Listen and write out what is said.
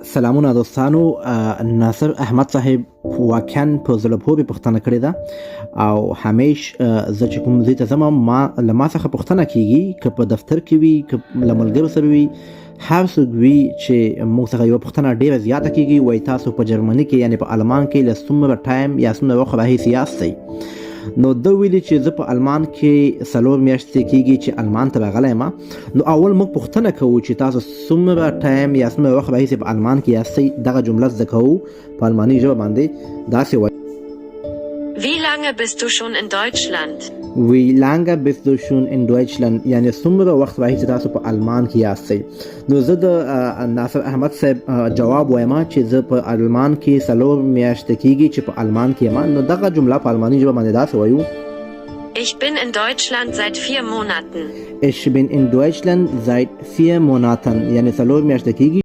سلامونه دوستانو. ناصر احمد صاحب واقعا په زړه پورې پوښتنه کړې ده او همیش زه چې کوم ځای ته ځم له ما څخه پوښتنه کیږي که په دفتر کې وي که له ملګرو سره وي، هر څوک وي چې موږ څخه یوه پوښتنه ډېره زیاته کیږي، وایي تاسو په جرمني کې یعنې په المان کې له څومره ټایم یا څومره وخت راهیسې یاستئ. نو ده ویلي چې زه په المان کې 4 میاشتې کیږي چې المان ته راغلی یم. نو اول موږ پوښتنه کوو چې تاسو څومره ټایم یا څومره وخت راهیسې په المان کې یاستئ. دغه جمله زده کوو په الماني ژبه باندې. داسې وایي: Wie lange bist du schon in Deutschland? Wie lange bist du schon in Deutschland؟ یعنی څومره وخت راهیسې تاسو په المان کې یاستئ. نو زه د ناصر احمد صاحب جواب وایم چې زه په المان کې 4 میاشتې کیږي چې په المان کې یم. نو دغه جمله په الماني ژبه باندې داسې وایو: Ich bin in Deutschland seit 4 Monaten. Ich bin in Deutschland seit 4 Monaten. یعنی 4 میاشتې کیږي